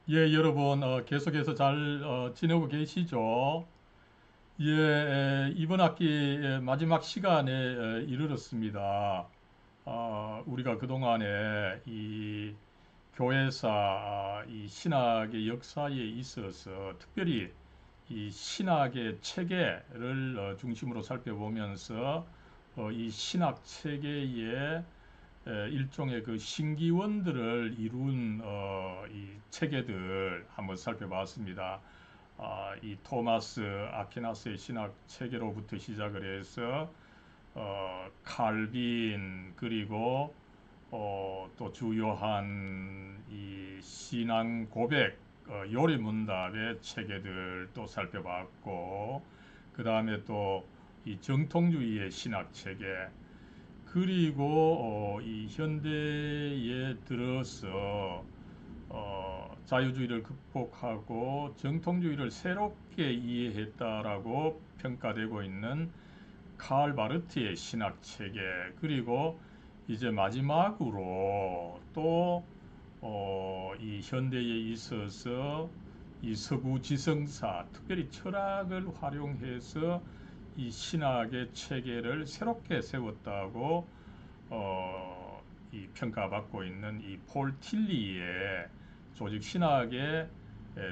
예, 여러분, 계속해서 잘 지내고 계시죠? 예, 이번 학기 마지막 시간에 이르렀습니다. 우리가 그동안에 이 교회사, 이 신학의 역사에 있어서 특별히 이 신학의 체계를 중심으로 살펴보면서 이 신학 체계의 일종의 그 신기원들을 이룬 이 체계들 한번 살펴봤습니다. 이 토마스 아퀴나스의 신학 체계로부터 시작을 해서 칼빈 그리고 또 주요한 이 신앙 고백 요리문답의 체계들도 살펴봤고 그 다음에 또 이 정통주의의 신학 체계 그리고 이 현대에 들어서 자유주의를 극복하고 정통주의를 새롭게 이해했다라고 평가되고 있는 칼 바르트의 신학 체계 그리고 이제 마지막으로 또 이 현대에 있어서 이 서구 지성사 특별히 철학을 활용해서 이 신학의 체계를 새롭게 세웠다고 이 평가받고 있는 이 폴 틸리의 조직 신학의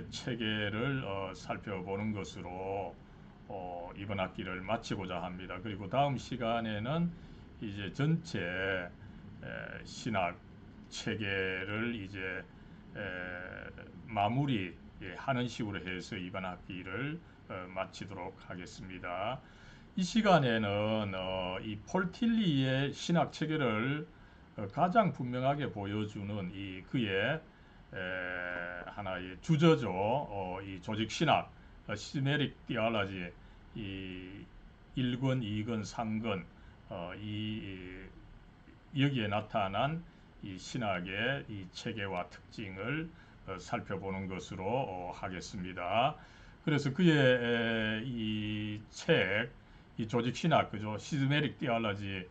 체계를 살펴보는 것으로 이번 학기를 마치고자 합니다. 그리고 다음 시간에는 이제 전체 신학 체계를 이제 마무리하는 식으로 해서 이번 학기를 마치도록 하겠습니다. 이 시간에는 이 폴틸리의 신학 체계를 가장 분명하게 보여주는 이 그의 하나의 주저죠. 이 조직 신학, 시메릭 디알라지, 이 1권, 2권, 3권, 여기에 나타난 이 신학의 이 체계와 특징을 살펴보는 것으로 하겠습니다. 그래서 그의 이 책, 이 조직 신학, 그죠? 시스메릭 디알라지,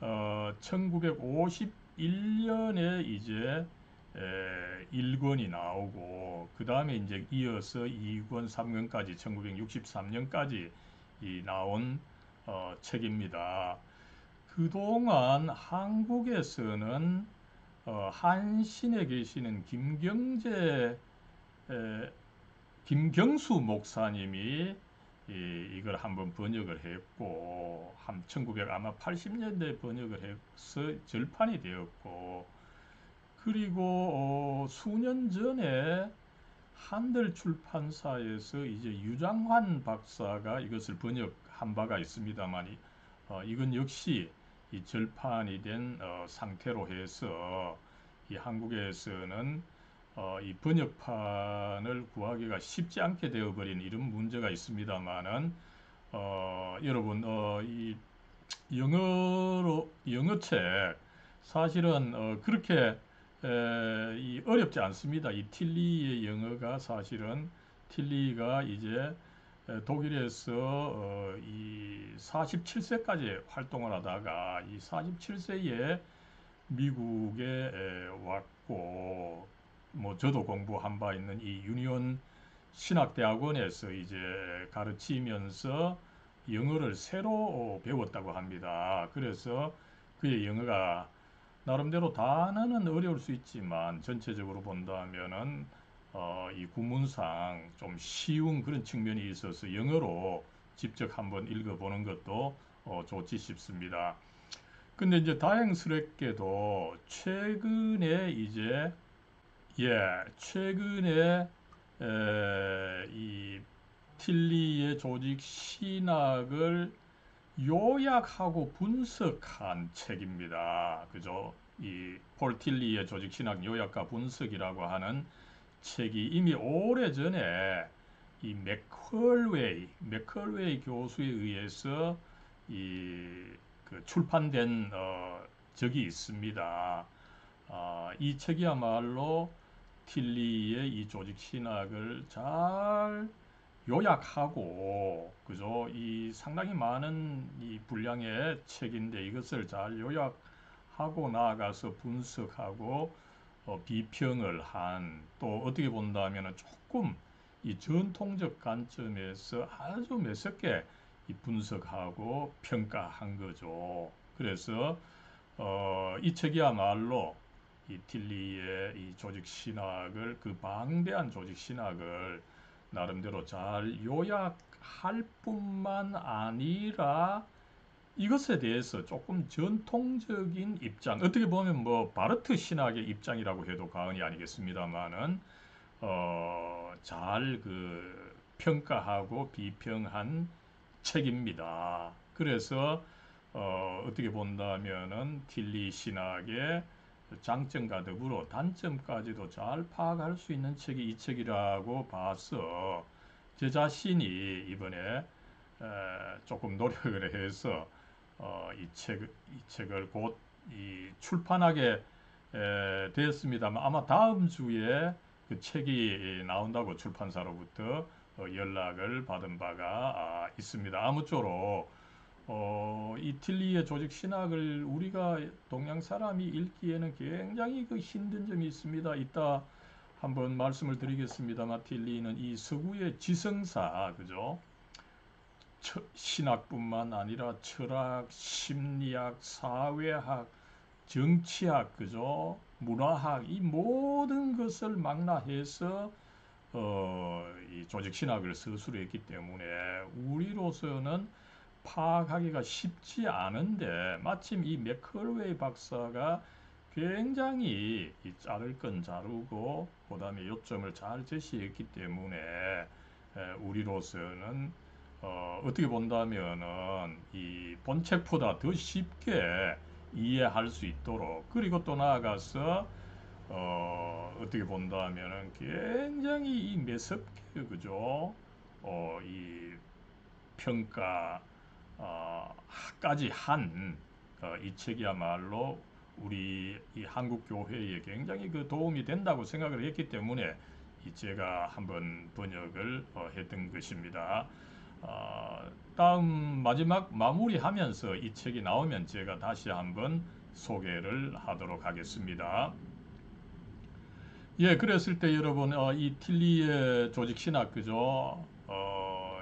1951년에 이제 1권이 나오고, 그 다음에 이제 이어서 2권, 3권까지 1963년까지 이 나온 책입니다. 그동안 한국에서는 한신에 계시는 김경수 목사님이 이걸 한번 번역을 했고, 한 1900 아마 80년대 번역을 해서 절판이 되었고, 그리고 수년 전에 한들 출판사에서 이제 유장환 박사가 이것을 번역한 바가 있습니다만, 이건 역시 이 절판이 된 상태로 해서 이 한국에서는 이 번역판을 구하기가 쉽지 않게 되어버린 이런 문제가 있습니다만은 여러분 이 영어책 사실은 그렇게 이 어렵지 않습니다. 이 틸리의 영어가 사실은 틸리가 이제 독일에서 이 47세까지 활동을 하다가 이 47세에 미국에 왔고 뭐 저도 공부한 바 있는 이 유니온 신학대학원에서 이제 가르치면서 영어를 새로 배웠다고 합니다. 그래서 그의 영어가 나름대로 단어는 어려울 수 있지만 전체적으로 본다면은 이 구문상 좀 쉬운 그런 측면이 있어서 영어로 직접 한번 읽어보는 것도 좋지 싶습니다. 근데 이제 다행스럽게도 최근에 이제 최근에 이 틸리의 조직 신학을 요약하고 분석한 책입니다. 그죠? 이 폴 틸리의 조직 신학 요약과 분석이라고 하는 책이 이미 오래전에 이 맥컬웨이 교수에 의해서 그 출판된 적이 있습니다. 이 책이야말로 틸리의 이 조직 신학을 잘 요약하고 그죠? 이 상당히 많은 이 분량의 책인데 이것을 잘 요약하고 나아가서 분석하고 비평을 한, 또 어떻게 본다면 조금 이 전통적 관점에서 아주 매섭게 이 분석하고 평가한 거죠. 그래서 이 책이야말로 이 틸리의 이 조직 신학을, 그 방대한 조직 신학을 나름대로 잘 요약할 뿐만 아니라 이것에 대해서 조금 전통적인 입장, 어떻게 보면 뭐 바르트 신학의 입장이라고 해도 과언이 아니겠습니다만은 잘 그 평가하고 비평한 책입니다. 그래서 어떻게 본다면은 틸리 신학의 장점과 더불어 단점까지도 잘 파악할 수 있는 책이 이 책이라고 봐서 제 자신이 이번에 조금 노력을 해서 이 책을 곧 이 출판하게 되었습니다만 아마 다음 주에 그 책이 나온다고 출판사로부터 연락을 받은 바가 있습니다. 아무쪼록 이 틸리의 조직 신학을 우리가 동양 사람이 읽기에는 굉장히 그 힘든 점이 있습니다. 이따 한번 말씀을 드리겠습니다만 틸리는 이 서구의 지성사, 그죠? 신학뿐만 아니라 철학, 심리학, 사회학, 정치학, 그죠? 문화학, 이 모든 것을 망라해서 이 조직 신학을 서술했기 때문에 우리로서는 파악하기가 쉽지 않은데 마침 이 맥컬웨이 박사가 굉장히 이 자를 건 자르고 그다음에 요점을 잘 제시했기 때문에 우리로서는 어떻게 본다면은 이 본책보다 더 쉽게 이해할 수 있도록, 그리고 또 나아가서 어떻게 본다면은 굉장히 이 매섭게, 그죠? 이 평가 까지 한 이 책이야말로 우리 이 한국 교회에 굉장히 그 도움이 된다고 생각을 했기 때문에 이 제가 한번 번역을 했던 것입니다. 다음 마지막 마무리하면서 이 책이 나오면 제가 다시 한번 소개를 하도록 하겠습니다. 예, 그랬을 때 여러분 이 틸리의 조직 신학, 그죠?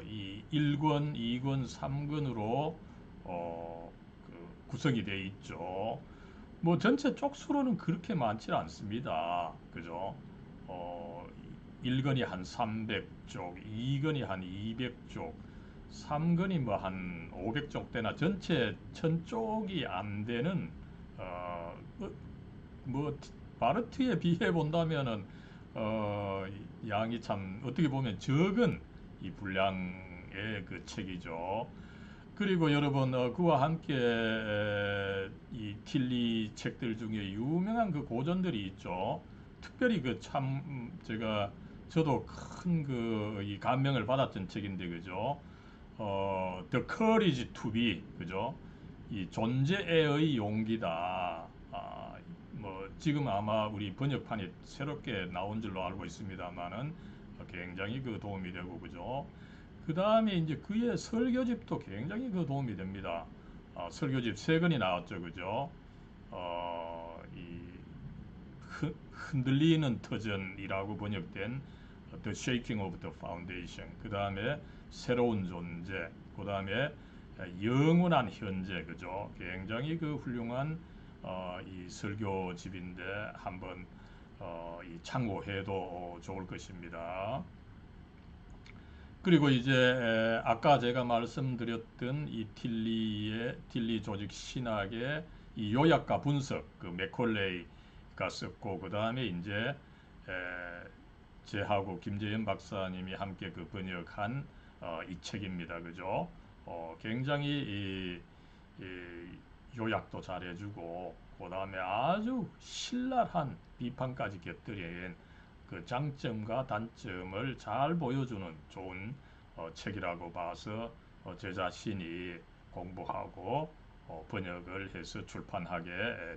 이 1권, 2권, 3권으로 구성이 되어 있죠. 뭐 전체 쪽수로는 그렇게 많지 않습니다. 그죠? 어, 1권이 한 300쪽, 2권이 한 200쪽, 3권이 뭐 한 500쪽 되나 전체 1000쪽이 안 되는 뭐 바르트에 비해 본다면은 어, 양이 참 어떻게 보면 적은 이 분량의 그 책이죠. 그리고 여러분 그와 함께 이 틸리 책들 중에 유명한 그 고전들이 있죠. 특별히 그 참 제가 저도 큰 그 이 감명을 받았던 책인데 그죠. The Courage to Be, 그죠. 이 존재의 용기다. 뭐 지금 아마 우리 번역판이 새롭게 나온 줄로 알고 있습니다만은 굉장히 그 도움이 되고 그죠. 그 다음에 이제 그의 설교집도 굉장히 그 도움이 됩니다. 설교집 세 권이 나왔죠, 그죠? 이 흔들리는 터전이라고 번역된 The Shaking of the Foundation. 그 다음에 새로운 존재. 그 다음에 영원한 현재, 그죠? 굉장히 그 훌륭한 이 설교집인데 한번 이 참고해도 좋을 것입니다. 그리고 이제 아까 제가 말씀드렸던 이 틸리 조직 신학의 이 요약과 분석, 그 맥콜레이가 썼고 그 다음에 이제 제하고 김재현 박사님이 함께 그 번역한 이 책입니다. 그죠? 굉장히 요약도 잘해주고 그 다음에 아주 신랄한 비판까지 곁들인 그 장점과 단점을 잘 보여주는 좋은 책이라고 봐서 제 자신이 공부하고 번역을 해서 출판하게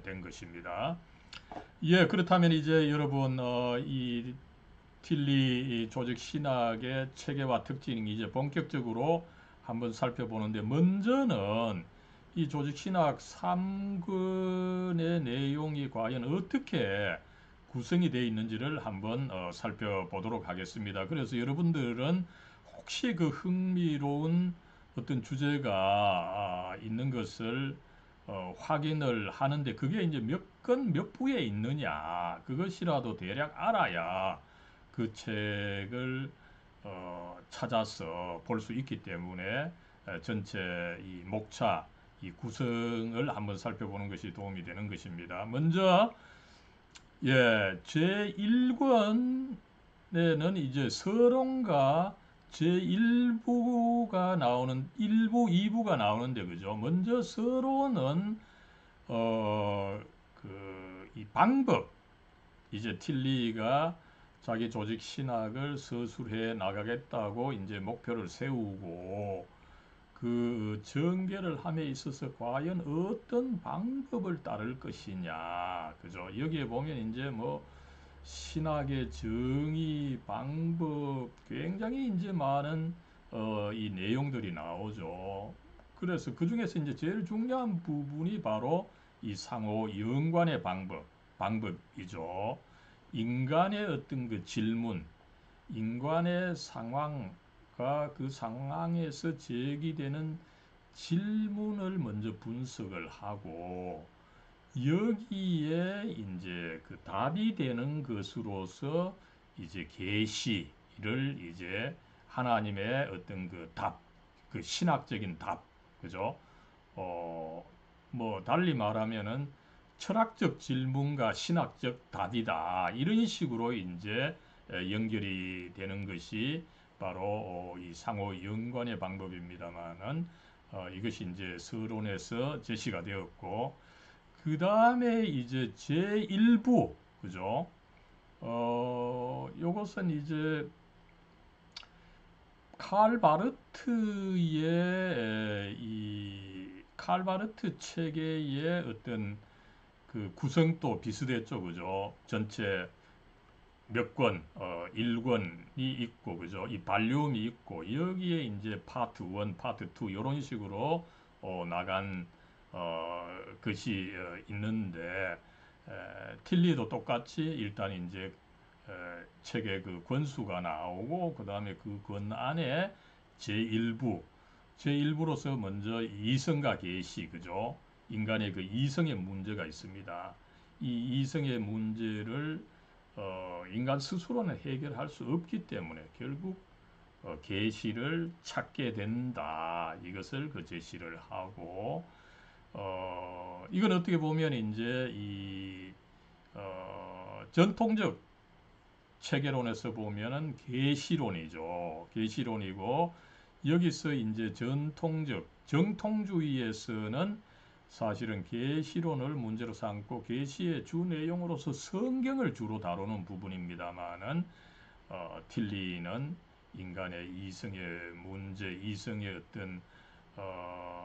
된 것입니다. 예, 그렇다면 이제 여러분 이 틸리 조직 신학의 체계와 특징 이제 본격적으로 한번 살펴보는데 먼저는 이 조직 신학 3권의 내용이 과연 어떻게 구성이 되어 있는지를 한번 살펴보도록 하겠습니다. 그래서 여러분들은 혹시 그 흥미로운 어떤 주제가 있는 것을 확인을 하는데 그게 이제 몇 건 몇 부에 있느냐 그것이라도 대략 알아야 그 책을 찾아서 볼 수 있기 때문에 전체 이 목차, 이 구성을 한번 살펴보는 것이 도움이 되는 것입니다. 먼저 제1권에는 이제 서론과 제1부가 나오는 1부, 2부가 나오는데 그죠? 먼저 서론은 이 방법 이제 틸리가 자기 조직 신학을 서술해 나가겠다고 이제 목표를 세우고 그 전개를 함에 있어서 과연 어떤 방법을 따를 것이냐, 그죠? 여기에 보면 이제 뭐 신학의 정의, 방법 굉장히 이제 많은 이 내용들이 나오죠. 그래서 그 중에서 이제 제일 중요한 부분이 바로 이 상호 연관의 방법이죠. 인간의 어떤 그 질문, 인간의 상황과 그 상황에서 제기되는 질문을 먼저 분석을 하고 여기에 이제 그 답이 되는 것으로서 이제 계시를 이제 하나님의 어떤 그 답, 그 신학적인 답, 그죠? 어, 뭐 달리 말하면은 철학적 질문과 신학적 답이다. 이런 식으로 이제 연결이 되는 것이 바로 이 상호 연관의 방법입니다만은 이것이 이제 서론에서 제시가 되었고 그 다음에 이제 제1부 그죠? 요것은 이제 칼 바르트의 칼 바르트 체계의 어떤 그 구성도 비슷했죠, 그죠? 전체 몇 권, 1권이 있고, 그죠? 이 발륨이 있고, 여기에 이제 파트 1, 파트 2, 이런 식으로 나간 것이 있는데, 틸리도 똑같이 일단 이제 책의 그 권수가 나오고, 그 다음에 그 권 안에 제1부, 제1부로서 먼저 이성과 계시, 그죠? 인간의 그 이성의 문제가 있습니다. 이 이성의 문제를 인간 스스로는 해결할 수 없기 때문에 결국 계시를 찾게 된다. 이것을 그 제시를 하고 이건 어떻게 보면 이제 이 전통적 체계론에서 보면은 계시론이죠. 계시론이고 여기서 이제 전통적 정통주의에서는 사실은 계시론을 문제로 삼고 계시의 주 내용으로서 성경을 주로 다루는 부분입니다만은 틸리는 인간의 이성의 문제, 이성의 어떤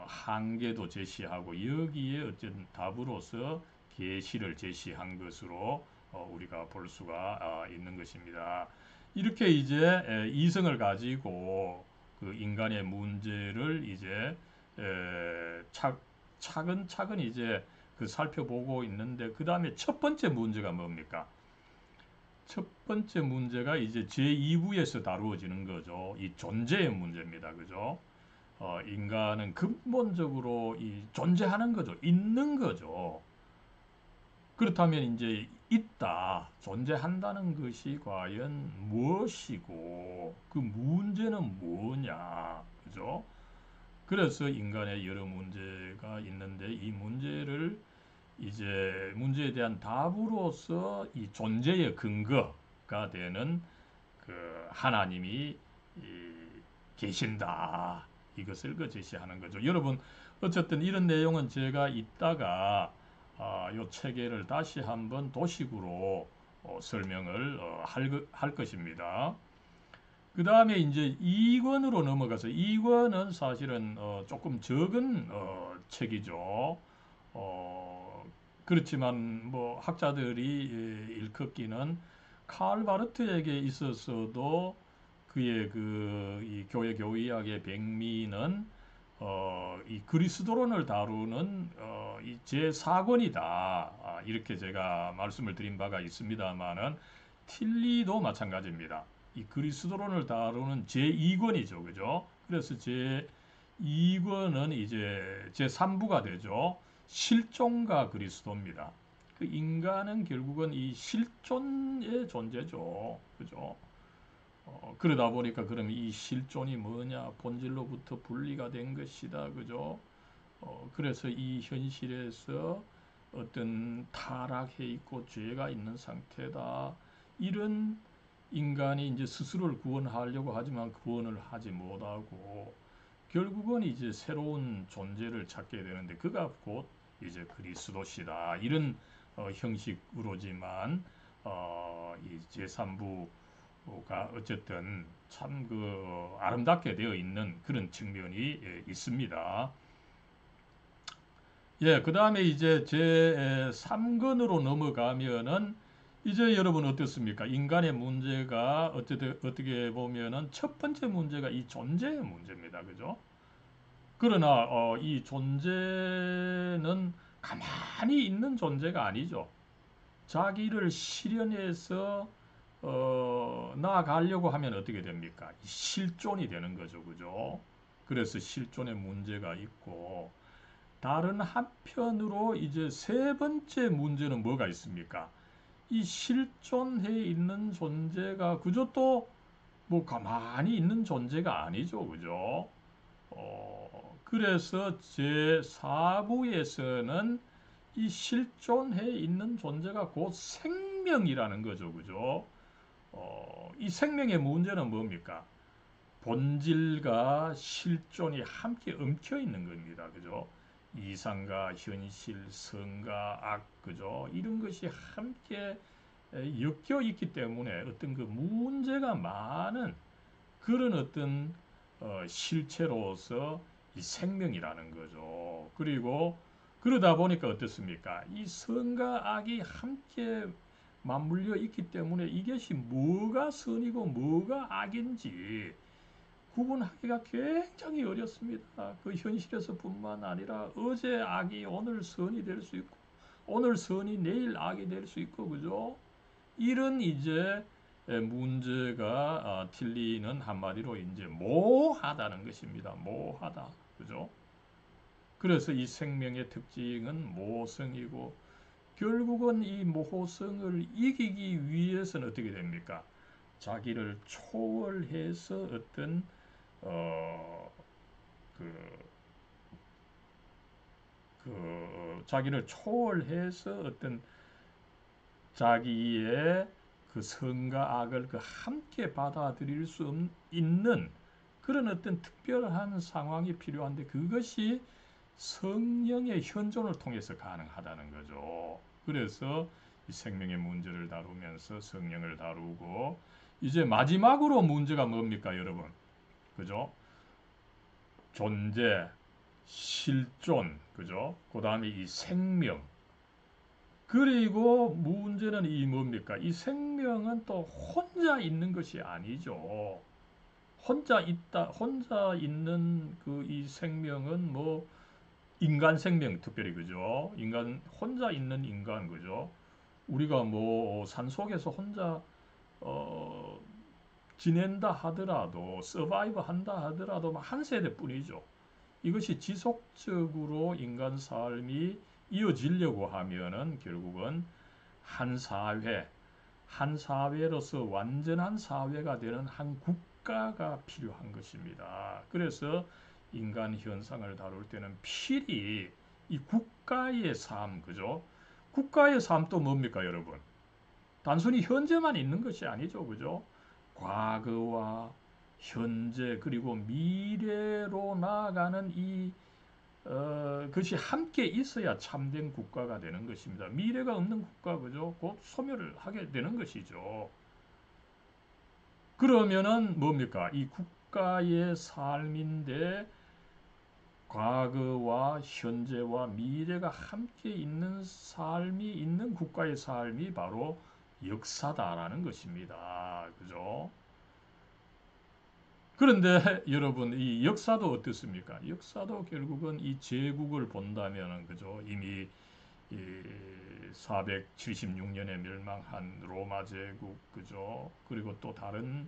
한계도 제시하고 여기에 어떤 답으로서 계시를 제시한 것으로 우리가 볼 수가 있는 것입니다. 이렇게 이제 이성을 가지고 그 인간의 문제를 이제 차근차근 이제 그 살펴보고 있는데 그 다음에 첫 번째 문제가 뭡니까? 첫 번째 문제가 이제 제2부에서 다루어지는 거죠. 이 존재의 문제입니다. 그죠? 인간은 근본적으로 이 존재하는 거죠. 있는 거죠. 그렇다면 이제 있다, 존재한다는 것이 과연 무엇이고 그 문제는 뭐냐, 그죠? 그래서 인간의 여러 문제가 있는데 이 문제를 이제 문제에 대한 답으로서 이 존재의 근거가 되는 그 하나님이 계신다. 이것을 그 제시하는 거죠. 여러분 어쨌든 이런 내용은 제가 이따가 요 체계를 다시 한번 도식으로 설명을 할 것입니다. 그 다음에 이제 2권으로 넘어가서 2권은 사실은 조금 적은 책이죠. 어, 그렇지만 뭐 학자들이 일컫기는 칼 바르트에게 있어서도 그의 그 이 교회 교의학의 백미는 이 그리스도론을 다루는 이 제4권이다. 이렇게 제가 말씀을 드린 바가 있습니다만은 틸리도 마찬가지입니다. 이 그리스도론을 다루는 제2권이죠. 그죠? 그래서 제2권은 이제 제3부가 되죠. 실존과 그리스도입니다. 그 인간은 결국은 이 실존의 존재죠. 그죠? 그러다 보니까 그럼 이 실존이 뭐냐? 본질로부터 분리가 된 것이다. 그죠? 그래서 이 현실에서 어떤 타락해 있고 죄가 있는 상태다. 이런 인간이 이제 스스로를 구원하려고 하지만 구원을 하지 못하고 결국은 이제 새로운 존재를 찾게 되는데 그가 곧 이제 그리스도시다. 이런 형식으로지만 이 제3부가 어쨌든 참 그 아름답게 되어 있는 그런 측면이 있습니다. 예, 그 다음에 이제 제 3권으로 넘어가면은 이제 여러분 어떻습니까? 인간의 문제가 어떻게 보면은 첫 번째 문제가 이 존재의 문제입니다. 그죠? 그러나 이 존재는 가만히 있는 존재가 아니죠. 자기를 실현해서 나아가려고 하면 어떻게 됩니까? 실존이 되는 거죠. 그죠? 그래서 실존의 문제가 있고 다른 한편으로 이제 세 번째 문제는 뭐가 있습니까? 이 실존해 있는 존재가 그저 또 뭐 가만히 있는 존재가 아니죠. 그죠? 그래서 제4부에서는 이 실존해 있는 존재가 곧 생명이라는 거죠. 그죠? 이 생명의 문제는 뭡니까? 본질과 실존이 함께 엉켜 있는 겁니다. 그죠? 이상과 현실, 선과 악, 그죠? 이런 것이 함께 엮여 있기 때문에 어떤 그 문제가 많은 그런 어떤 실체로서 이 생명이라는 거죠. 그리고 그러다 보니까 어떻습니까? 이 선과 악이 함께 맞물려 있기 때문에 이것이 뭐가 선이고 뭐가 악인지 구분하기가 굉장히 어렵습니다. 그 현실에서뿐만 아니라 어제 악이 오늘 선이 될 수 있고 오늘 선이 내일 악이 될 수 있고 그죠? 이런 이제 문제가 틀리는 한마디로 이제 모호하다는 것입니다. 모호하다. 그죠? 그래서 이 생명의 특징은 모호성이고 결국은 이 모호성을 이기기 위해서는 어떻게 됩니까? 자기를 초월해서 어떤 어, 그, 자기를 초월해서 어떤 자기의 그 선과 악을 그 함께 받아들일 수 있는 그런 어떤 특별한 상황이 필요한데 그것이 성령의 현존을 통해서 가능하다는 거죠. 그래서 이 생명의 문제를 다루면서 성령을 다루고 이제 마지막으로 문제가 뭡니까, 여러분? 그죠? 존재, 실존, 그죠? 그 다음에 이 생명. 그리고 문제는 이 뭡니까? 이 생명은 또 혼자 있는 것이 아니죠. 혼자 있는 그 이 생명은 뭐 인간 생명 특별히 그죠? 인간 혼자 있는 인간 그죠? 우리가 뭐 산속에서 혼자 어, 지낸다 하더라도 서바이브 한다 하더라도 한 세대뿐이죠. 이것이 지속적으로 인간 삶이 이어지려고 하면은 결국은 한 사회, 한 사회로서 완전한 사회가 되는 한 국가가 필요한 것입니다. 그래서 인간 현상을 다룰 때는 필히 이 국가의 삶, 그죠? 국가의 삶도 뭡니까, 여러분? 단순히 현재만 있는 것이 아니죠, 그죠? 과거와 현재 그리고 미래로 나아가는 것이 함께 있어야 참된 국가가 되는 것입니다. 미래가 없는 국가, 그죠? 곧 소멸을 하게 되는 것이죠. 그러면은 뭡니까? 이 국가의 삶인데 과거와 현재와 미래가 함께 있는 삶이 있는 국가의 삶이 바로 역사다라는 것입니다. 그죠? 그런데 여러분 이 역사도 어떻습니까? 역사도 결국은 이 제국을 본다면은 그죠? 이미 이 476년에 멸망한 로마 제국 그죠? 그리고 또 다른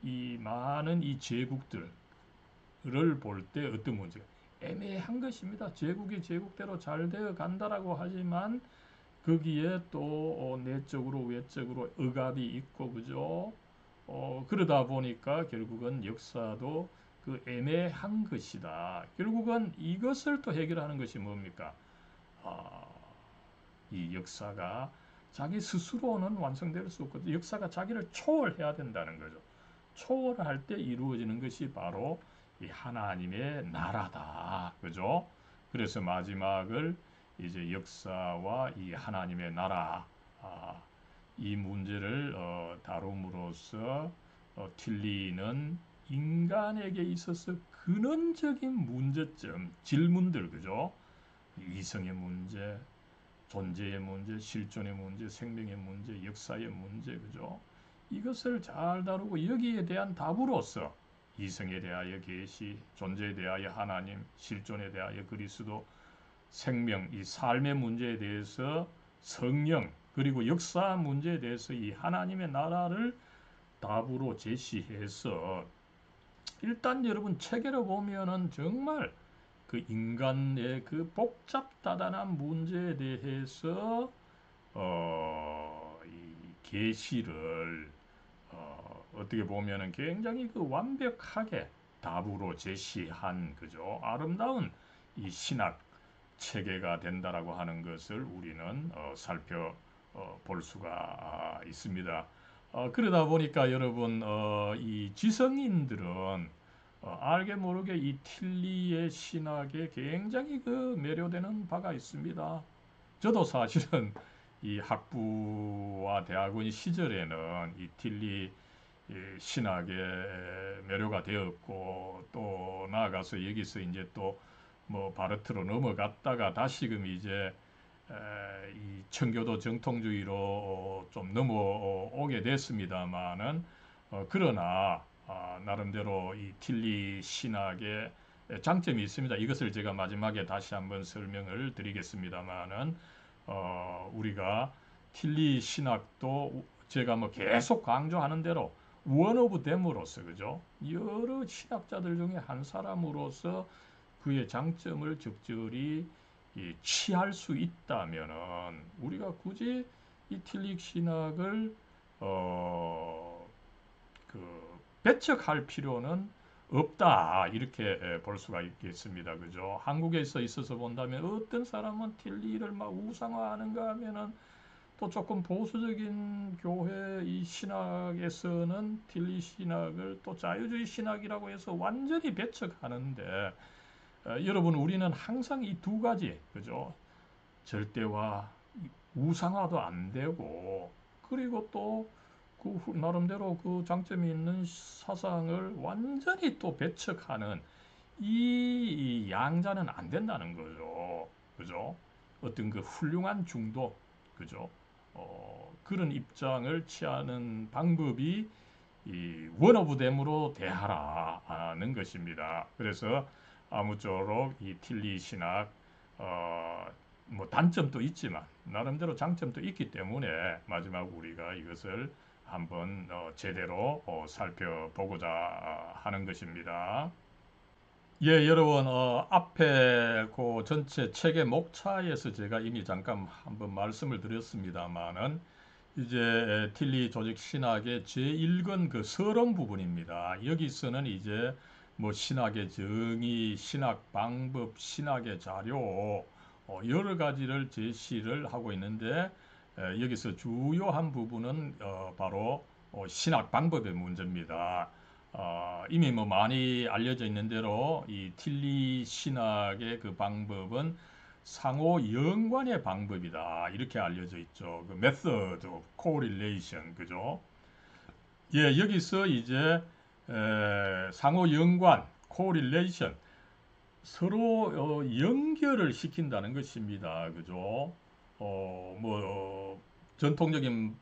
이 많은 이 제국들을 볼 때 어떤 문제가 애매한 것입니다. 제국이 제국대로 잘 되어 간다라고 하지만 거기에 또 내적으로 외적으로 억압이 있고 그죠? 그러다 보니까 결국은 역사도 그 애매한 것이다. 결국은 이것을 또 해결하는 것이 뭡니까? 아, 이 역사가 자기 스스로는 완성될 수 없거든요. 역사가 자기를 초월해야 된다는 거죠. 초월할 때 이루어지는 것이 바로 이 하나님의 나라다. 그죠? 그래서 마지막을 이제 역사와 이 하나님의 나라, 이 문제를 다룸으로써 틸리는 인간에게 있어서 근원적인 문제점, 질문들, 그죠? 이성의 문제, 존재의 문제, 실존의 문제, 생명의 문제, 역사의 문제, 그죠? 이것을 잘 다루고 여기에 대한 답으로서 이성에 대하여 계시, 존재에 대하여 하나님, 실존에 대하여 그리스도, 생명, 이 삶의 문제에 대해서 성령, 그리고 역사 문제에 대해서 이 하나님의 나라를 답으로 제시해서 일단 여러분 체계로 보면은 정말 그 인간의 그 복잡다단한 문제에 대해서 이 계시를 어떻게 보면은 굉장히 그 완벽하게 답으로 제시한 그죠 아름다운 이 신학 체계가 된다라고 하는 것을 우리는 살펴볼 수가 있습니다. 그러다 보니까 여러분 이 지성인들은 알게 모르게 이 틸리의 신학에 굉장히 그 매료되는 바가 있습니다. 저도 사실은 이 학부와 대학원 시절에는 이 틸리 신학에 매료가 되었고 또 나아가서 여기서 이제 또 뭐 바르트로 넘어갔다가 다시금 이제 이 청교도 정통주의로 좀 넘어오게 됐습니다만은 그러나 나름대로 이 틸리 신학의 장점이 있습니다. 이것을 제가 마지막에 다시 한번 설명을 드리겠습니다만은 우리가 틸리 신학도 제가 뭐 계속 강조하는 대로 원 오브 댐으로서 그죠? 여러 신학자들 중에 한 사람으로서 그의 장점을 적절히 취할 수 있다면은 우리가 굳이 이 틸릭 신학을 그 배척할 필요는 없다 이렇게 볼 수가 있겠습니다. 그죠? 한국에서 있어서 본다면 어떤 사람은 틸리를 막 우상화하는가 하면은 또 조금 보수적인 교회 이 신학에서는 틸리 신학을 또 자유주의 신학이라고 해서 완전히 배척하는데 여러분 우리는 항상 이 두 가지 그죠? 절대화 우상화도 안 되고 그리고 또 그 나름대로 그 장점이 있는 사상을 완전히 또 배척하는 이 양자는 안 된다는 거죠. 그죠? 어떤 그 훌륭한 중도 그죠? 그런 입장을 취하는 방법이 이 원오브댐으로 대하라는 것입니다. 그래서 아무쪼록 이 틸리 신학 뭐 단점도 있지만 나름대로 장점도 있기 때문에 마지막 우리가 이것을 한번 제대로 살펴보고자 하는 것입니다. 예, 여러분, 앞에 그 전체 책의 목차에서 제가 이미 잠깐 한번 말씀을 드렸습니다만은 이제 틸리 조직 신학의 제1권 그 서론 부분입니다. 여기서는 이제 뭐 신학의 정의, 신학 방법, 신학의 자료 여러 가지를 제시를 하고 있는데 여기서 주요한 부분은 바로 신학 방법의 문제입니다. 이미 뭐 많이 알려져 있는 대로 이 틸리 신학의 그 방법은 상호 연관의 방법이다. 이렇게 알려져 있죠. 그 method of correlation. 그죠? 예, 여기서 이제 상호 연관, correlation 서로 연결을 시킨다는 것입니다. 그죠? 전통적인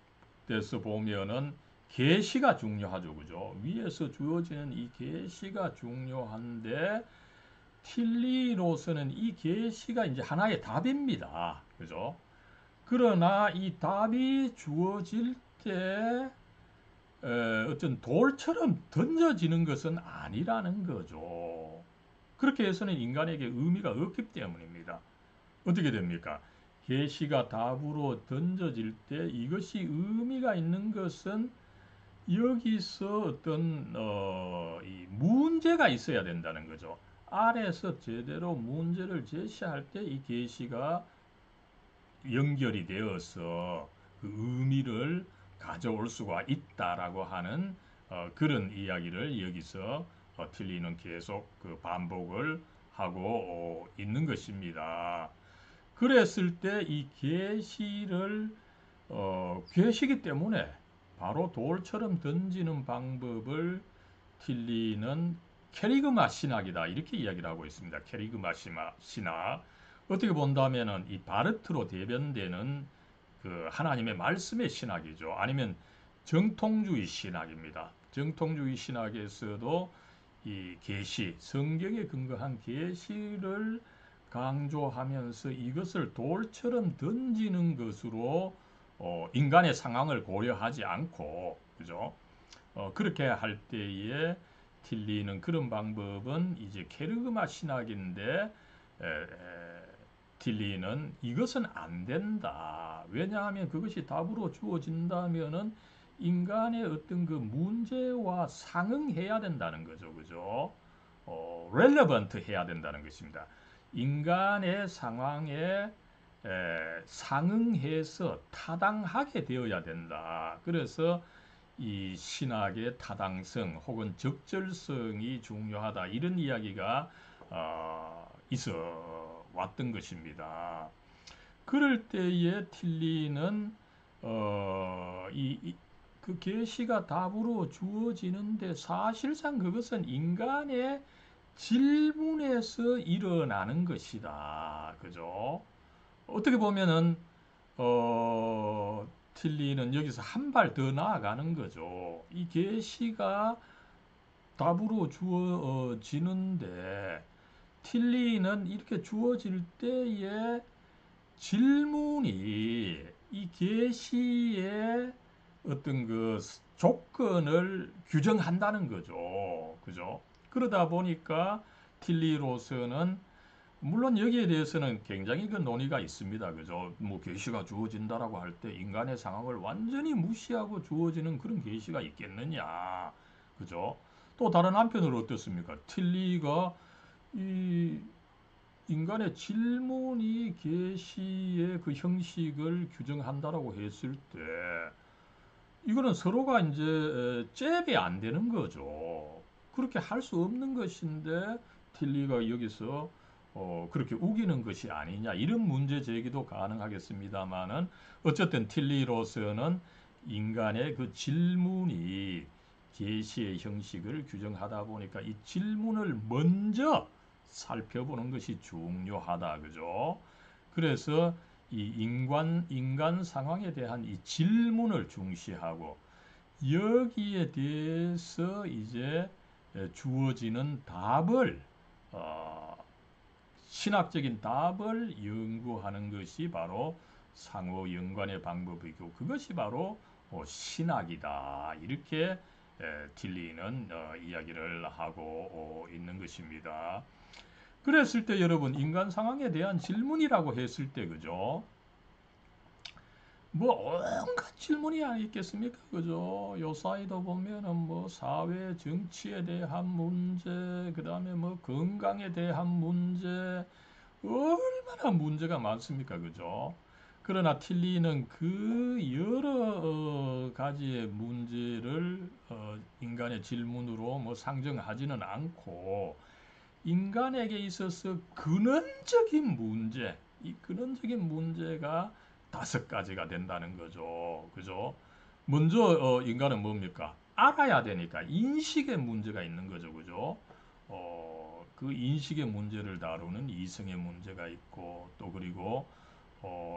데서 보면은 계시가 중요하죠. 그죠? 위에서 주어지는 이 계시가 중요한데 틸리로서는 이 계시가 이제 하나의 답입니다. 그죠? 그러나 이 답이 주어질 때 어떤 돌처럼 던져지는 것은 아니라는 거죠. 그렇게 해서는 인간에게 의미가 없기 때문입니다. 어떻게 됩니까? 계시가 답으로 던져질 때 이것이 의미가 있는 것은 여기서 어떤 이 문제가 있어야 된다는 거죠. 아래서 제대로 문제를 제시할 때 이 계시가 연결이 되어서 그 의미를 가져올 수가 있다라고 하는 그런 이야기를 여기서 틸리는 계속 그 반복을 하고 있는 것입니다. 그랬을 때 이 계시를 계시기 때문에 바로 돌처럼 던지는 방법을 틸리는 캐리그마 신학이다 이렇게 이야기를 하고 있습니다. 캐리그마 신학 어떻게 본다면은 이 바르트로 대변되는 그 하나님의 말씀의 신학이죠. 아니면 정통주의 신학입니다. 정통주의 신학에서도 이 계시, 성경에 근거한 계시를 강조하면서 이것을 돌처럼 던지는 것으로 인간의 상황을 고려하지 않고, 그죠? 그렇게 할 때에 틸리는 그런 방법은 이제 케르그마 신학인데 틸리는 이것은 안 된다. 왜냐하면 그것이 답으로 주어진다면은 인간의 어떤 그 문제와 상응해야 된다는 거죠. 그죠? relevant 해야 된다는 것입니다. 인간의 상황에 상응해서 타당하게 되어야 된다. 그래서 이 신학의 타당성 혹은 적절성이 중요하다. 이런 이야기가 있어 왔던 것입니다. 그럴 때에 틸리는 그 계시가 답으로 주어지는데 사실상 그것은 인간의 질문에서 일어나는 것이다. 그죠? 어떻게 보면은 틸리는 여기서 한 발 더 나아가는 거죠. 이 계시가 답으로 주어지는데 틸리는 이렇게 주어질 때에 질문이 이 계시의 어떤 그 조건을 규정한다는 거죠. 그죠? 그러다 보니까 틸리로서는 물론 여기에 대해서는 굉장히 그 논의가 있습니다. 그죠? 뭐 계시가 주어진다라고 할 때 인간의 상황을 완전히 무시하고 주어지는 그런 계시가 있겠느냐. 그죠? 또 다른 한편으로 어떻습니까? 틸리가 이 인간의 질문이 계시의 그 형식을 규정한다라고 했을 때 이거는 서로가 이제 잽이 안 되는 거죠. 그렇게 할 수 없는 것인데 틸리가 여기서 그렇게 우기는 것이 아니냐 이런 문제 제기도 가능하겠습니다만은 어쨌든 틸리로서는 인간의 그 질문이 계시의 형식을 규정하다 보니까 이 질문을 먼저 살펴보는 것이 중요하다 그죠? 그래서 이 인간 상황에 대한 이 질문을 중시하고 여기에 대해서 이제 주어지는 답을 어, 신학적인 답을 연구하는 것이 바로 상호 연관의 방법이고 그것이 바로 신학이다 이렇게 틸리는 이야기를 하고 있는 것입니다. 그랬을 때 여러분 인간 상황에 대한 질문이라고 했을 때 그죠? 뭐 온갖 질문이 있겠습니까? 그죠? 요사이도 보면은 뭐 사회 정치에 대한 문제, 그다음에 뭐 건강에 대한 문제, 얼마나 문제가 많습니까? 그죠? 그러나 틸리는 그 여러 가지의 문제를 인간의 질문으로 뭐 상정하지는 않고 인간에게 있어서 근원적인 문제, 이 근원적인 문제가 다섯 가지가 된다는 거죠. 그죠? 먼저 인간은 뭡니까? 알아야 되니까 인식의 문제가 있는 거죠. 그죠? 그 인식의 문제를 다루는 이성의 문제가 있고 또 그리고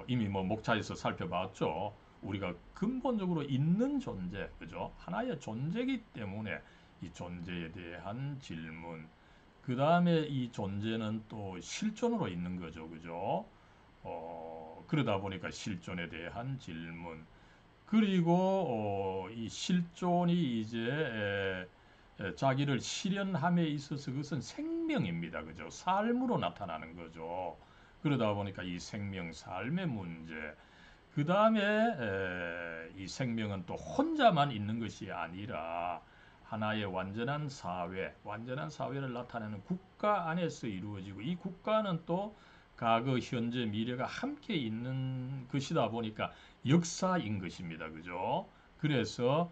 이미 뭐 목차에서 살펴봤죠. 우리가 근본적으로 있는 존재, 그죠? 하나의 존재이기 때문에 이 존재에 대한 질문, 그 다음에 이 존재는 또 실존으로 있는 거죠, 그죠? 그러다 보니까 실존에 대한 질문, 그리고 이 실존이 이제 자기를 실현함에 있어서 그것은 생명입니다. 그죠? 삶으로 나타나는 거죠. 그러다 보니까 이 생명, 삶의 문제, 그 다음에 이 생명은 또 혼자만 있는 것이 아니라 하나의 완전한 사회, 완전한 사회를 나타내는 국가 안에서 이루어지고 이 국가는 또 과거, 현재, 미래가 함께 있는 것이다 보니까 역사인 것입니다. 그죠? 그래서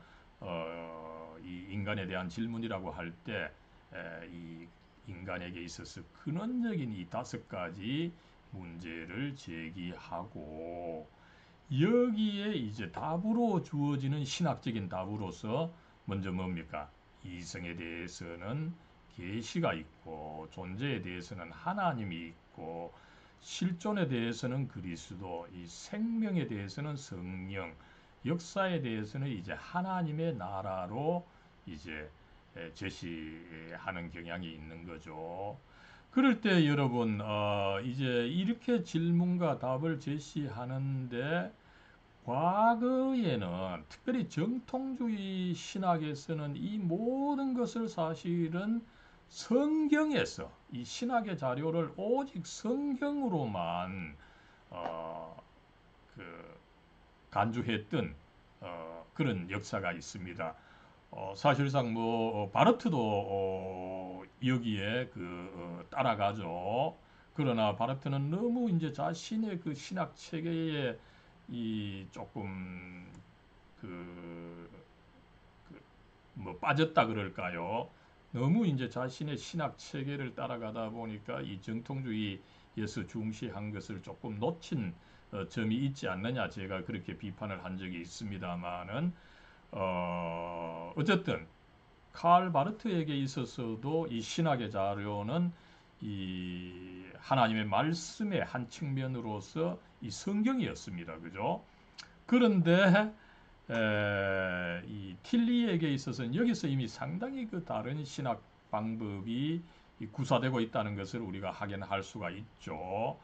이 인간에 대한 질문이라고 할 때 이 인간에게 있어서 근원적인 이 5가지 문제를 제기하고 여기에 이제 답으로 주어지는 신학적인 답으로서 먼저 뭡니까? 이성에 대해서는 계시가 있고 존재에 대해서는 하나님이 있고 실존에 대해서는 그리스도, 이 생명에 대해서는 성령, 역사에 대해서는 이제 하나님의 나라로 이제 제시하는 경향이 있는 거죠. 그럴 때 여러분 이제 이렇게 질문과 답을 제시하는데 과거에는 특별히 정통주의 신학에서는 이 모든 것을 사실은 성경에서 이 신학의 자료를 오직 성경으로만 어, 그 간주했던 그런 역사가 있습니다. 사실상 뭐 바르트도 여기에 따라가죠. 그러나 바르트는 너무 이제 자신의 그 신학 체계에 이 조금 그, 뭐 빠졌다 그럴까요? 너무 이제 자신의 신학 체계를 따라가다 보니까 이 정통주의에서 중시한 것을 조금 놓친 점이 있지 않느냐 제가 그렇게 비판을 한 적이 있습니다만은 어쨌든 칼 바르트에게 있어서도 이 신학의 자료는 이 하나님의 말씀의 한 측면으로서 이 성경이었습니다. 그죠? 그런데 이 틸리에게 있어서는 여기서 이미 상당히 그 다른 신학 방법이 구사되고 있다는 것을 우리가 확인할 수가 있죠.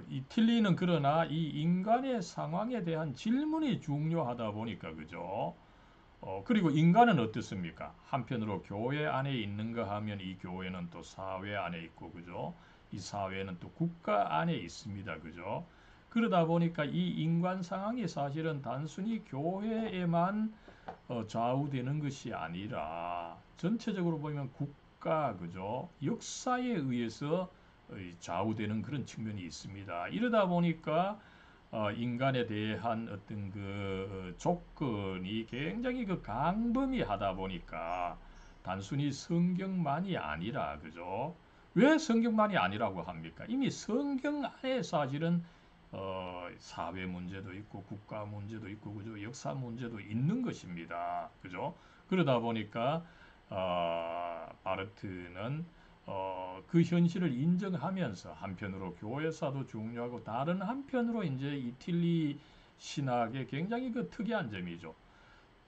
이 틸리는 그러나 이 인간의 상황에 대한 질문이 중요하다 보니까 그죠. 그리고 인간은 어떻습니까? 한편으로 교회 안에 있는가 하면 이 교회는 또 사회 안에 있고 그죠. 이 사회는 또 국가 안에 있습니다. 그죠. 그러다 보니까 이 인간 상황이 사실은 단순히 교회에만 좌우되는 것이 아니라 전체적으로 보면 국가, 그죠? 역사에 의해서 좌우되는 그런 측면이 있습니다. 이러다 보니까 인간에 대한 어떤 그 조건이 굉장히 그 강범위하다 보니까 단순히 성경만이 아니라, 그죠? 왜 성경만이 아니라고 합니까? 이미 성경 안에 사실은 사회 문제도 있고 국가 문제도 있고 그죠? 역사 문제도 있는 것입니다. 그죠? 그러다 보니까 바르트는 그 현실을 인정하면서 한편으로 교회사도 중요하고 다른 한편으로 이제 이틸리 신학의 굉장히 그 특이한 점이죠.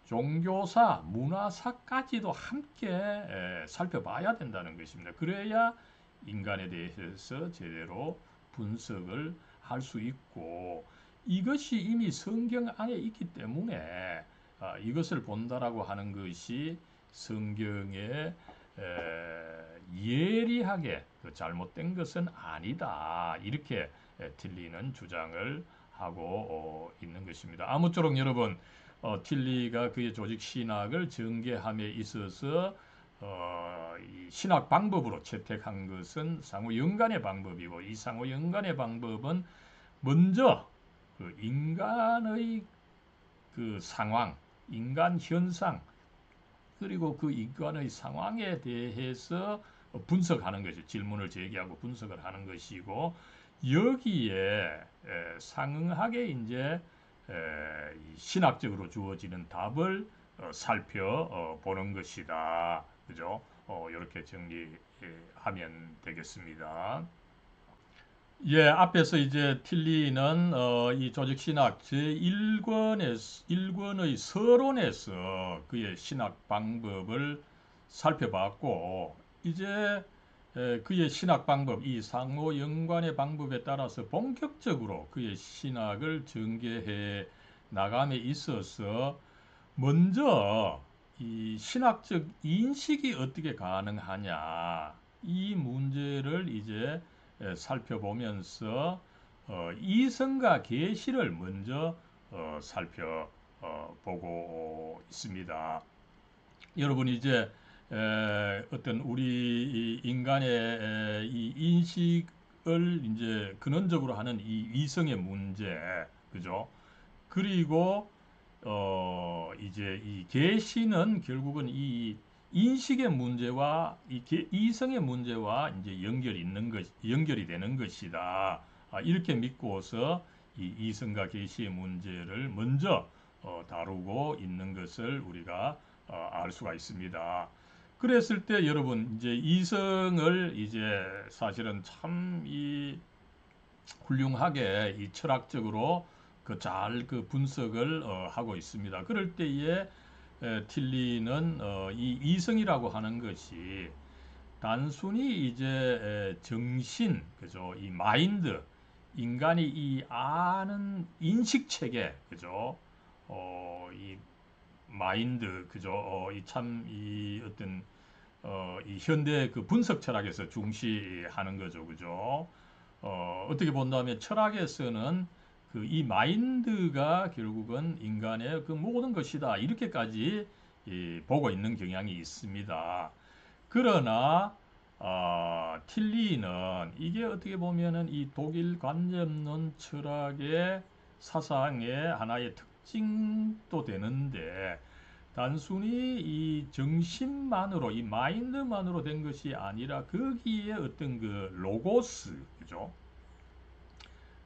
종교사, 문화사까지도 함께 살펴봐야 된다는 것입니다. 그래야 인간에 대해서 제대로 분석을 할 수 있고 이것이 이미 성경 안에 있기 때문에 이것을 본다라고 하는 것이 성경에 예리하게 잘못된 것은 아니다. 이렇게 틸리는 주장을 하고 있는 것입니다. 아무쪼록 여러분 틸리가 그의 조직 신학을 전개함에 있어서 이 신학 방법으로 채택한 것은 상호 연관의 방법이고 이 상호 연관의 방법은 먼저 그 인간의 그 상황, 인간 현상 그리고 그 인간의 상황에 대해서 분석하는 것이 질문을 제기하고 분석을 하는 것이고 여기에 상응하게 이제 신학적으로 주어지는 답을 살펴보는 것이다. 그죠? 이렇게 정리하면 되겠습니다. 예, 앞에서 이제 틸리는 이 조직신학 제1권의 서론에서 그의 신학 방법을 살펴봤고, 이제 그의 신학 방법, 이 상호 연관의 방법에 따라서 본격적으로 그의 신학을 전개해 나감에 있어서 먼저 이 신학적 인식이 어떻게 가능하냐, 이 문제를 이제 살펴보면서 이성과 계시를 먼저 살펴보고 있습니다. 여러분 이제 어떤 우리 인간의 이 인식을 이제 근원적으로 하는 이 이성의 문제, 그죠? 그리고 이제 이 계시는 결국은 이 인식의 문제와 이성의 문제와 이제 연결이 되는 것이다. 이렇게 믿고서 이 이성과 계시의 문제를 먼저 다루고 있는 것을 우리가 알 수가 있습니다. 그랬을 때 여러분 이제 이성을 이제 사실은 참 이 훌륭하게 이 철학적으로 그 잘 그 분석을 하고 있습니다. 그럴 때에 틸리는 이 이성이라고 하는 것이 단순히 이제 정신, 그죠? 이 마인드, 인간이 이 아는 인식 체계, 그죠? 이 마인드, 그죠? 이 참 이 어떤 이 현대 그 분석 철학에서 중시하는 거죠, 그죠? 어떻게 본다면 철학에서는 그 이 마인드가 결국은 인간의 그 모든 것이다. 이렇게까지 보고 있는 경향이 있습니다. 그러나 틸리는 이게 어떻게 보면은 이 독일 관념론 철학의 사상의 하나의 특징도 되는데 단순히 이 정신만으로 이 마인드만으로 된 것이 아니라 거기에 어떤 그 로고스, 그죠?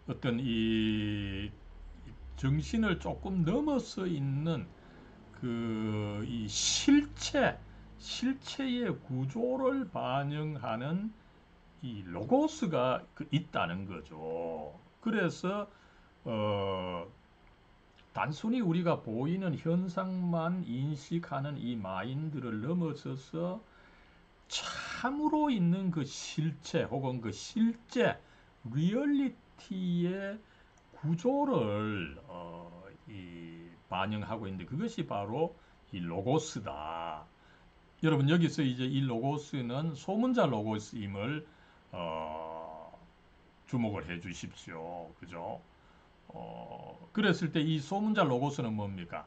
어떤 이 정신을 조금 넘어서 있는 그 이 실체의 구조를 반영하는 이 로고스가 있다는 거죠. 그래서 어 단순히 우리가 보이는 현상만 인식하는 이 마인드를 넘어서서 참으로 있는 그 실체 혹은 그 실제 리얼리티의 구조를 반영하고 있는데 그것이 바로 이 로고스다. 여러분 여기서 이제 이 로고스는 소문자 로고스임을 어, 주목을 해 주십시오. 그죠? 그랬을 때 이 소문자 로고스는 뭡니까?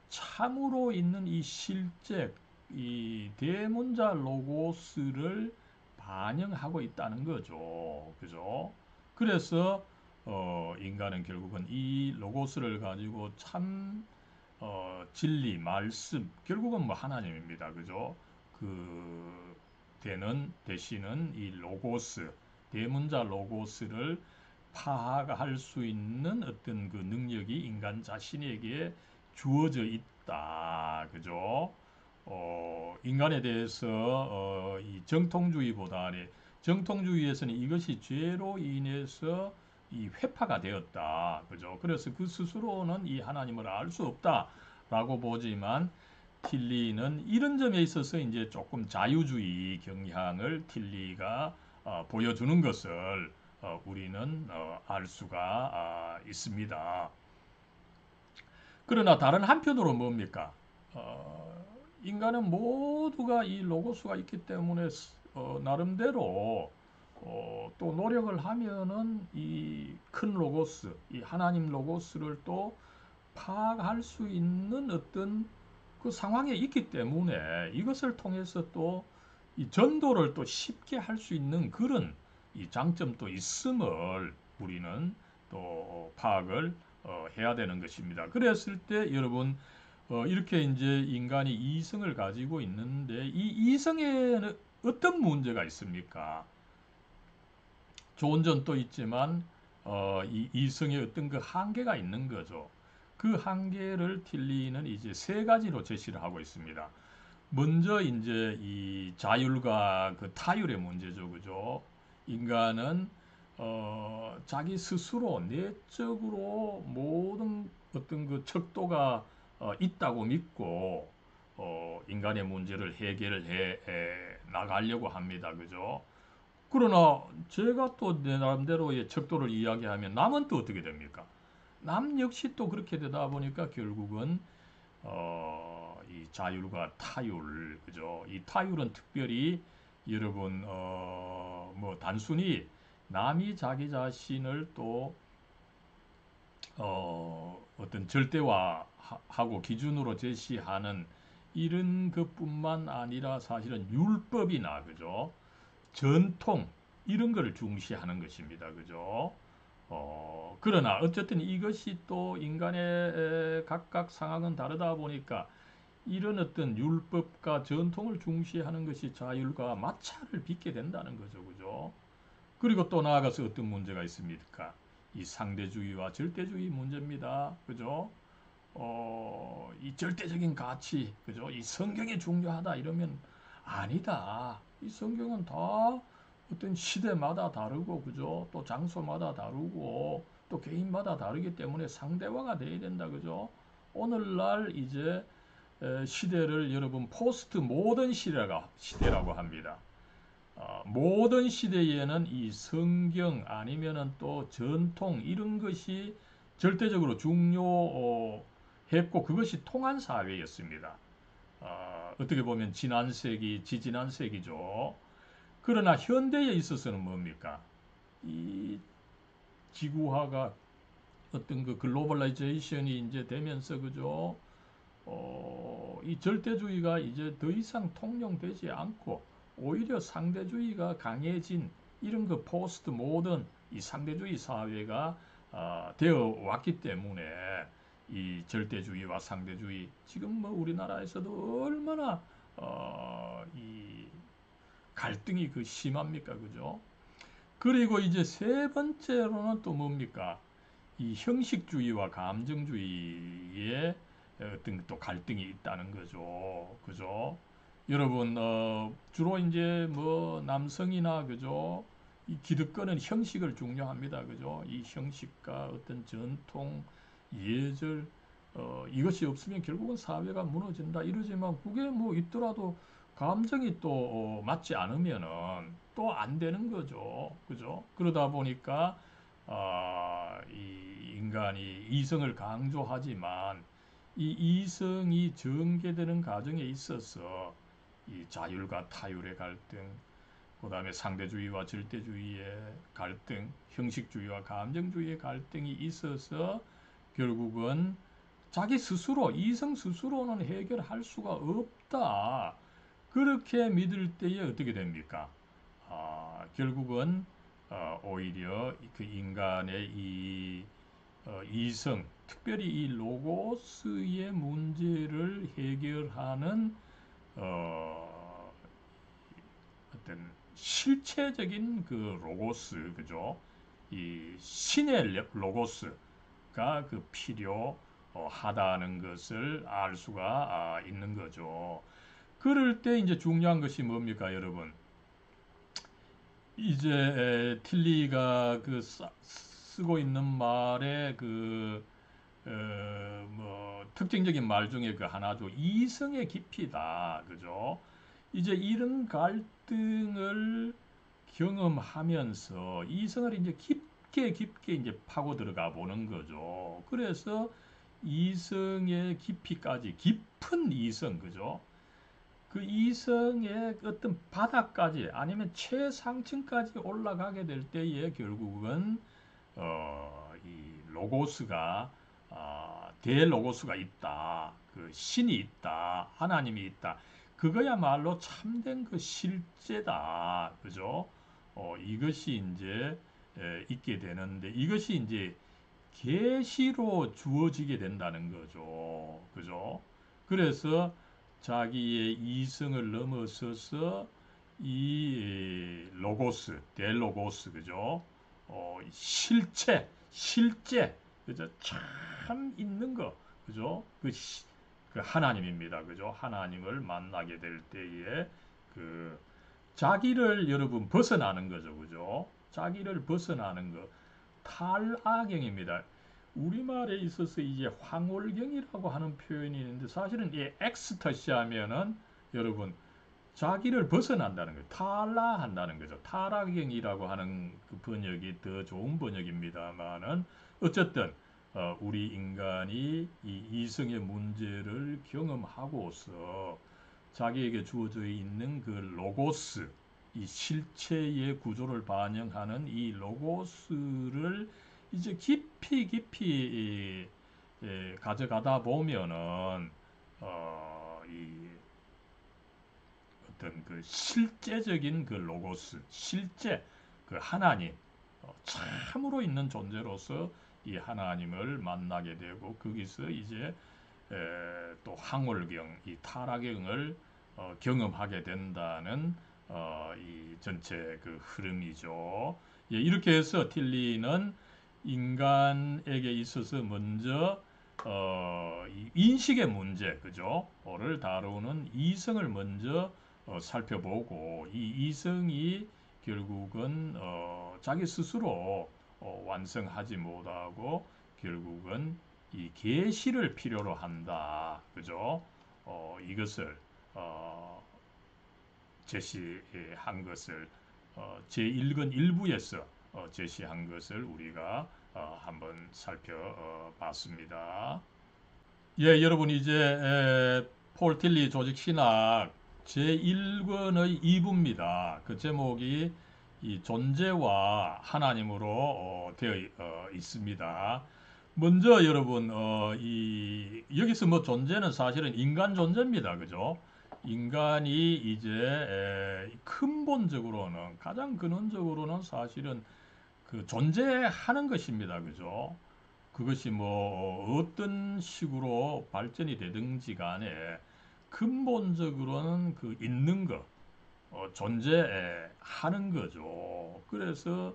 참으로 있는 이 실제 이 대문자 로고스를 반영하고 있다는 거죠. 그죠? 그래서 인간은 결국은 이 로고스를 가지고 참 진리, 말씀, 결국은 뭐 하나님입니다. 그죠? 그 대신은 이 로고스, 대문자 로고스를 파악할 수 있는 어떤 그 능력이 인간 자신에게 주어져 있다. 그죠? 인간에 대해서 이 정통주의에서는 이것이 죄로 인해서 이 회파가 되었다. 그죠? 그래서 그 스스로는 이 하나님을 알 수 없다라고 보지만 틸리는 이런 점에 있어서 이제 조금 자유주의 경향을 틸리가 보여주는 것을 우리는 알 수가 있습니다. 그러나 다른 한편으로 뭡니까? 인간은 모두가 이 로고스가 있기 때문에 나름대로 또 노력을 하면은 이 큰 로고스, 이 하나님 로고스를 또 파악할 수 있는 어떤 그 상황에 있기 때문에 이것을 통해서 또 이 전도를 또 쉽게 할 수 있는 그런 이 장점도 있음을 우리는 또 파악을 해야 되는 것입니다. 그랬을 때 여러분 이렇게 이제 인간이 이성을 가지고 있는데 이 이성에는 어떤 문제가 있습니까? 좋은 점도 있지만 이 이성의 어떤 그 한계가 있는 거죠. 그 한계를 틸리는 이제 세 가지로 제시를 하고 있습니다. 먼저 이제 이 자율과 그 타율의 문제죠, 그죠? 인간은 자기 스스로 내적으로 모든 어떤 그 척도가 있다고 믿고 인간의 문제를 해결해 나가려고 합니다. 그죠? 그러나 제가 또 내 나름대로의 척도를 이야기하면 남은 또 어떻게 됩니까? 남 역시 또 그렇게 되다 보니까 결국은 이 자율과 타율, 그죠? 이 타율은 특별히 여러분 뭐 단순히 남이 자기 자신을 또 어떤 절대화하고 기준으로 제시하는 이런 것뿐만 아니라 사실은 율법이나 그죠? 전통 이런 거를 중시하는 것입니다. 그죠? 그러나 어쨌든 이것이 또 인간의 각각 상황은 다르다 보니까 이런 어떤 율법과 전통을 중시하는 것이 자율과 마찰을 빚게 된다는 거죠. 그죠? 그리고 또 나아가서 어떤 문제가 있습니까? 이 상대주의와 절대주의 문제입니다. 그죠? 이 절대적인 가치, 그죠? 이 성경이 중요하다 이러면 아니다. 이 성경은 다 어떤 시대마다 다르고, 그죠? 또 장소마다 다르고, 또 개인마다 다르기 때문에 상대화가 돼야 된다, 그죠? 오늘날 이제 시대를 여러분 포스트 모던 시대라고 합니다. 모든 시대에는 이 성경 아니면은 또 전통 이런 것이 절대적으로 중요했고 그것이 통한 사회였습니다. 어떻게 보면 지난 세기, 지지난 세기죠. 그러나 현대에 있어서는 뭡니까? 이 지구화가 어떤 그 글로벌라이제이션이 이제 되면서 그죠? 이 절대주의가 이제 더 이상 통용되지 않고 오히려 상대주의가 강해진 이런 그 포스트 모던 이 상대주의 사회가 되어 왔기 때문에 이 절대주의와 상대주의 지금 뭐 우리나라에서도 얼마나 이 갈등이 그 심합니까, 그죠? 그리고 이제 세 번째로는 또 뭡니까? 이 형식주의와 감정주의의 어떤 또 갈등이 있다는 거죠. 그죠? 여러분, 주로 이제 뭐 남성이나 그죠? 이 기득권은 형식을 중요합니다. 그죠? 이 형식과 어떤 전통, 예절, 이것이 없으면 결국은 사회가 무너진다. 이러지만 그게 뭐 있더라도 감정이 또 맞지 않으면은 또 안 되는 거죠. 그죠? 그러다 보니까 이 인간이 이성을 강조하지만 이 이성이 전개되는 과정에 있어서 이 자율과 타율의 갈등, 그 다음에 상대주의와 절대주의의 갈등, 형식주의와 감정주의의 갈등이 있어서 결국은 자기 스스로, 이성 스스로는 해결할 수가 없다. 그렇게 믿을 때에 어떻게 됩니까? 결국은 오히려 그 인간의 이 이성, 특별히 이 로고스의 문제를 해결하는 어, 어떤 실체적인 그 로고스, 그죠? 이 신의 로고스가 그 필요하다는 것을 알 수가 있는 거죠. 그럴 때 이제 중요한 것이 뭡니까, 여러분? 이제 틸리가 그 쓰고 있는 말의 그 뭐 특징적인 말 중에 그 하나죠. 이성의 깊이다. 그죠? 이제 이런 갈등을 경험하면서 이성을 이제 깊게 이제 파고 들어가 보는 거죠. 그래서 이성의 깊이까지 깊은 이성, 그죠? 그 이성의 어떤 바닥까지 아니면 최상층까지 올라가게 될 때에 결국은 이 로고스가 대로고스가 있다. 그 신이 있다. 하나님이 있다. 그거야말로 참된 그 실제다. 그죠? 이것이 이제 있게 되는데 이것이 이제 계시로 주어지게 된다는 거죠. 그죠? 그래서 자기의 이성을 넘어서서 이 로고스, 델로고스, 그죠? 실제, 그죠? 참 있는 거, 그죠? 그 하나님입니다. 그죠? 하나님을 만나게 될 때에 그 자기를 여러분 벗어나는 거죠. 그죠? 자기를 벗어나는 것, 탈아경입니다. 우리말에 있어서 이제 황홀경이라고 하는 표현이 있는데 사실은 이 엑스터시 하면은 여러분 자기를 벗어난다는 거예요. 탈라한다는 거죠. 탈아경이라고 하는 그 번역이 더 좋은 번역입니다만은 어쨌든 우리 인간이 이 이성의 문제를 경험하고서 자기에게 주어져 있는 그 로고스, 이 실체의 구조를 반영하는 이 로고스를 이제 깊이 가져가다 보면은 이 어떤 그 실제적인 그 로고스, 실제 그 하나님, 참으로 있는 존재로서 이 하나님을 만나게 되고 거기서 이제 또 황홀경, 이 타락경을 경험하게 된다는 이 전체 그 흐름이죠. 예, 이렇게 해서 틸리는 인간에게 있어서 먼저 이 인식의 문제, 그죠?를 다루는 이성을 먼저 살펴보고 이 이성이 결국은 자기 스스로 완성하지 못하고 결국은 이 계시를 필요로 한다. 그죠? 이것을 제시한 것을 제1권 1부에서 제시한 것을 우리가 한번 살펴봤습니다. 예, 여러분 이제 폴 틸리 조직 신학 제1권의 2부입니다. 그 제목이 이 존재와 하나님으로 되어 있습니다. 먼저 여러분 여기서 뭐 존재는 사실은 인간 존재입니다. 그죠? 인간이 이제 근본적으로는 가장 근원적으로는 사실은 그 존재하는 것입니다. 그죠? 그것이 뭐 어떤 식으로 발전이 되든지 간에 근본적으로는 그 있는 것, 존재하는 거죠. 그래서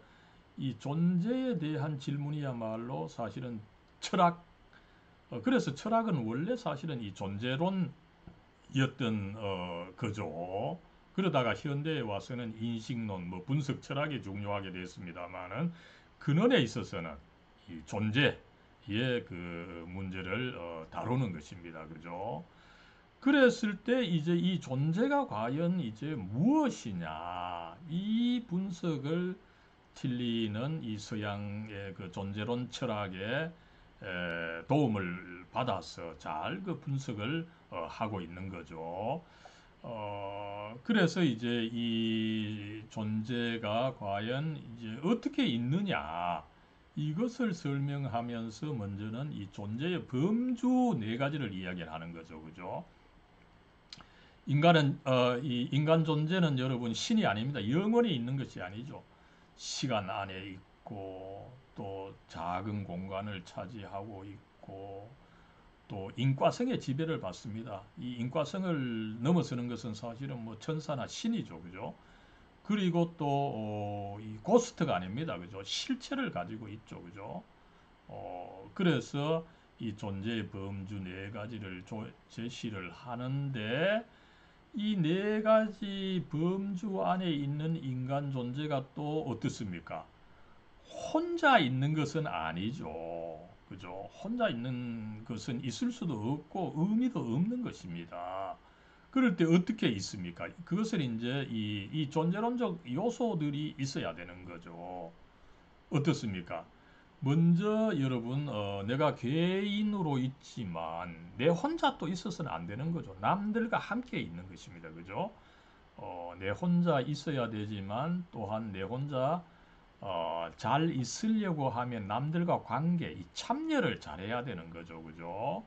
이 존재에 대한 질문이야말로 사실은 철학, 그래서 철학은 원래 사실은 이 존재론이었던 거죠. 그러다가 현대에 와서는 인식론, 뭐 분석 철학이 중요하게 됐습니다만은 근원에 있어서는 이 존재의 그 문제를 다루는 것입니다. 그죠? 그랬을 때 이제 이 존재가 과연 이제 무엇이냐 이 분석을 틸리는 이 서양의 그 존재론 철학에 도움을 받아서 잘 그 분석을 하고 있는 거죠. 그래서 이제 이 존재가 과연 이제 어떻게 있느냐 이것을 설명하면서 먼저는 이 존재의 범주 네 가지를 이야기하는 거죠, 그죠? 이 인간 존재는 여러분 신이 아닙니다. 영원히 있는 것이 아니죠. 시간 안에 있고 또 작은 공간을 차지하고 있고 또 인과성의 지배를 받습니다. 이 인과성을 넘어서는 것은 사실은 뭐 천사나 신이죠, 그죠? 그리고 또 이 고스트가 아닙니다, 그죠? 실체를 가지고 있죠, 그죠? 그래서 이 존재의 범주 네 가지를 제시를 하는데 이 네 가지 범주 안에 있는 인간 존재가 또 어떻습니까? 혼자 있는 것은 아니죠. 그죠? 혼자 있는 것은 있을 수도 없고 의미도 없는 것입니다. 그럴 때 어떻게 있습니까? 그것을 이제 이 존재론적 요소들이 있어야 되는 거죠. 어떻습니까? 먼저 여러분 내가 개인으로 있지만 내 혼자 또 있어서는 안 되는 거죠. 남들과 함께 있는 것입니다. 그죠? 내 혼자 있어야 되지만 또한 내 혼자 잘 있으려고 하면 남들과 관계, 이 참여를 잘해야 되는 거죠. 그죠?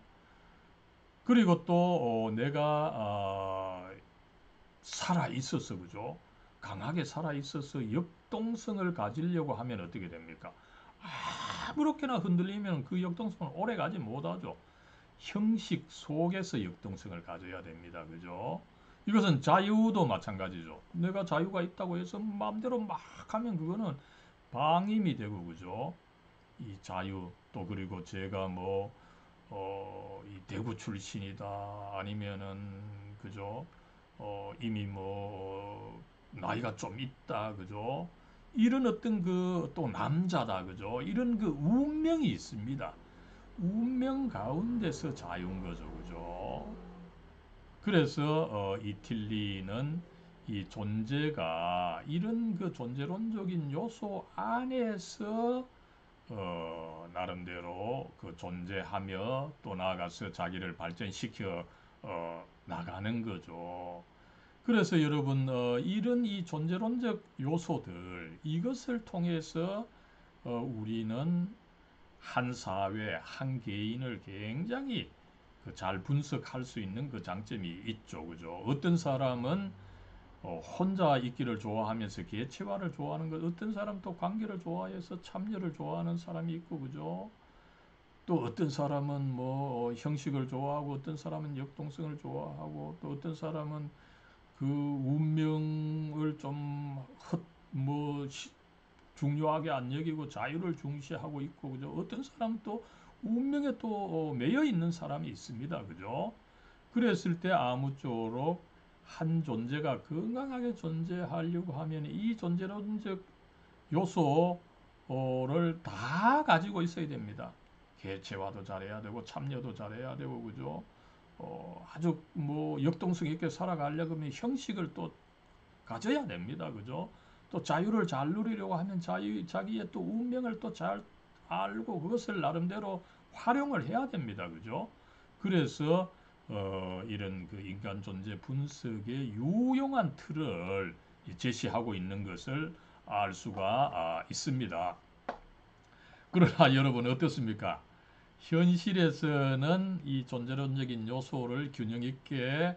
그리고 또 내가 살아 있어서 그죠? 강하게 살아 있어서 역동성을 가지려고 하면 어떻게 됩니까? 아무렇게나 흔들리면 그 역동성을 오래 가지 못하죠. 형식 속에서 역동성을 가져야 됩니다. 그죠? 이것은 자유도 마찬가지죠. 내가 자유가 있다고 해서 마음대로 막 하면 그거는 방임이 되고, 그죠? 이 자유, 또 그리고 제가 뭐, 이 대구 출신이다. 아니면은, 그죠? 이미 뭐, 나이가 좀 있다. 그죠? 이런 어떤 그 또 남자다, 그죠? 이런 그 운명이 있습니다. 운명 가운데서 자유인 거죠, 그죠? 그래서 이 틸리는 이 존재가 이런 그 존재론적인 요소 안에서 나름대로 그 존재하며 또 나아가서 자기를 발전시켜 나가는 거죠. 그래서 여러분 이런 이 존재론적 요소들 이것을 통해서 우리는 한 사회, 한 개인을 굉장히 그잘 분석할 수 있는 그 장점이 있죠. 그죠? 어떤 사람은 혼자 있기를 좋아하면서 개체화를 좋아하는 것, 어떤 사람 또 관계를 좋아해서 참여를 좋아하는 사람이 있고, 그죠? 또 어떤 사람은 뭐 형식을 좋아하고, 어떤 사람은 역동성을 좋아하고, 또 어떤 사람은 그 운명을 좀 뭐 중요하게 안 여기고 자유를 중시하고 있고, 그죠? 어떤 사람은 또 운명에 또 매여 있는 사람이 있습니다. 그죠? 그랬을 때 아무쪼록 한 존재가 건강하게 존재하려고 하면 이 존재론적 요소를 다 가지고 있어야 됩니다. 개체화도 잘해야 되고 참여도 잘해야 되고 그죠? 아주 뭐 역동성 있게 살아가려고 하면 형식을 또 가져야 됩니다. 그죠? 또 자유를 잘 누리려고 하면 자기의 또 운명을 또 잘 알고 그것을 나름대로 활용을 해야 됩니다. 그죠? 그래서 이런 그 인간 존재 분석의 유용한 틀을 제시하고 있는 것을 알 수가 있습니다. 그러나 여러분 어떻습니까? 현실에서는 이 존재론적인 요소를 균형 있게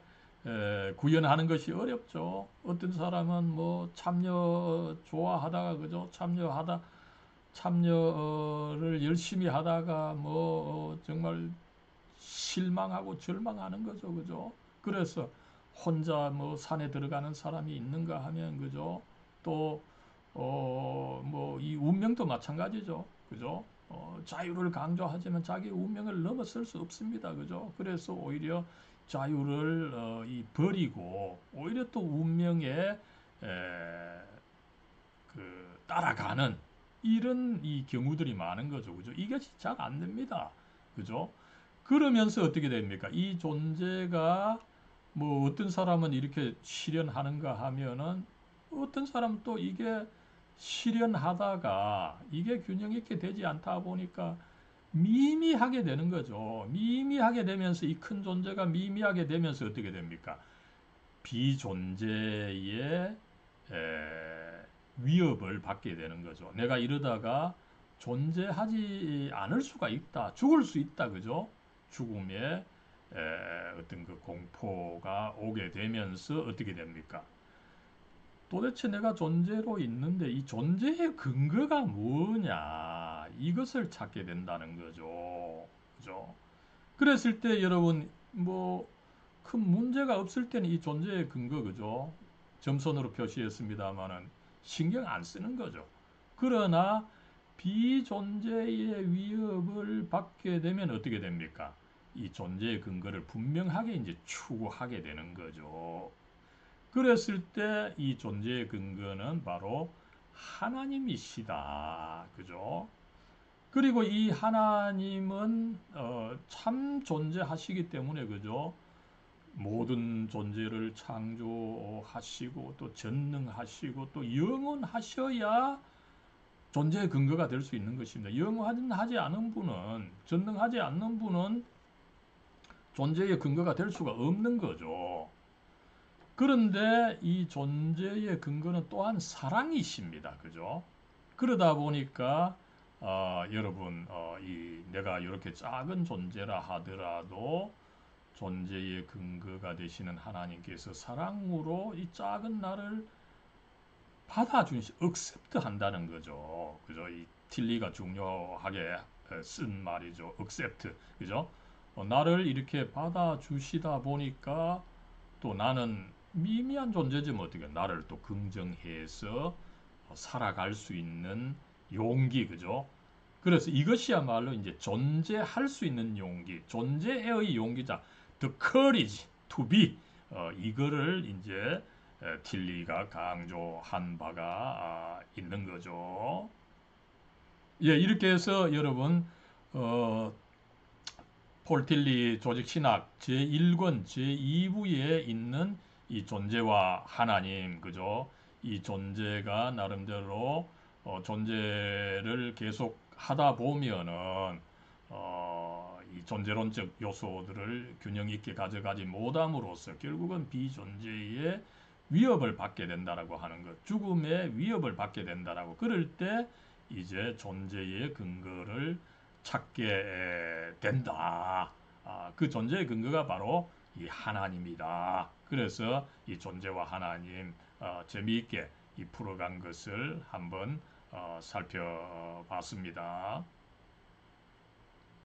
구현하는 것이 어렵죠. 어떤 사람은 뭐 참여 좋아하다가 그죠? 참여를 열심히 하다가 뭐 정말 실망하고 절망하는 거죠. 그죠? 그래서 혼자 뭐 산에 들어가는 사람이 있는가 하면 그죠? 또 뭐 이 운명도 마찬가지죠. 그죠? 자유를 강조하지만 자기 운명을 넘어설 수 없습니다. 그죠? 그래서 오히려 자유를 이 버리고 오히려 또 운명에 따라가는 이런 이 경우들이 많은 거죠. 그죠? 이것이 잘 안 됩니다. 그죠? 그러면서 어떻게 됩니까? 이 존재가 뭐 어떤 사람은 이렇게 실현하는가 하면은 어떤 사람은 또 이게 실현하다가 이게 균형 있게 되지 않다 보니까 미미하게 되는 거죠. 미미하게 되면서 이 큰 존재가 미미하게 되면서 어떻게 됩니까? 비존재의 위협을 받게 되는 거죠. 내가 이러다가 존재하지 않을 수가 있다. 죽을 수 있다. 그죠? 죽음의 어떤 그 공포가 오게 되면서 어떻게 됩니까? 도대체 내가 존재로 있는데 이 존재의 근거가 뭐냐? 이것을 찾게 된다는 거죠. 그죠? 그랬을 때 여러분 뭐 큰 문제가 없을 때는 이 존재의 근거 그죠? 점선으로 표시했습니다만은 신경 안 쓰는 거죠. 그러나 비존재의 위협을 받게 되면 어떻게 됩니까? 이 존재의 근거를 분명하게 이제 추구하게 되는 거죠. 그랬을 때 이 존재의 근거는 바로 하나님이시다. 그죠? 그리고 이 하나님은 참 존재하시기 때문에 그죠? 모든 존재를 창조하시고 또 전능하시고 또 영원하셔야 존재의 근거가 될 수 있는 것입니다. 영원하지 않은 분은 전능하지 않는 분은 존재의 근거가 될 수가 없는 거죠. 그런데 이 존재의 근거는 또한 사랑이십니다. 그죠? 그러다 보니까 여러분 내가 이렇게 작은 존재라 하더라도 존재의 근거가 되시는 하나님께서 사랑으로 이 작은 나를 받아주시, 억셉트 한다는 거죠. 그죠? 이 틸리가 중요하게 쓴 말이죠. 억셉트. 그죠? 나를 이렇게 받아주시다 보니까 또 나는 미미한 존재지만 어떻게 나를 또 긍정해서 살아갈 수 있는 용기, 그죠? 그래서 이것이야말로 이제 존재할 수 있는 용기, 존재의 용기자, the courage to be, 이거를 이제 틸리가 강조한 바가 있는 거죠. 예, 이렇게 해서 여러분 폴 틸리 조직신학 제1권 제2부에 있는 이 존재와 하나님, 그죠? 이 존재가 나름대로 존재를 계속 하다 보면은 이 존재론적 요소들을 균형 있게 가져가지 못함으로써 결국은 비존재의 위협을 받게 된다라고 하는 것, 죽음의 위협을 받게 된다라고. 그럴 때 이제 존재의 근거를 찾게 된다. 그 존재의 근거가 바로 이 하나님이다. 그래서 이 존재와 하나님 재미있게 이 풀어간 것을 한번 살펴봤습니다.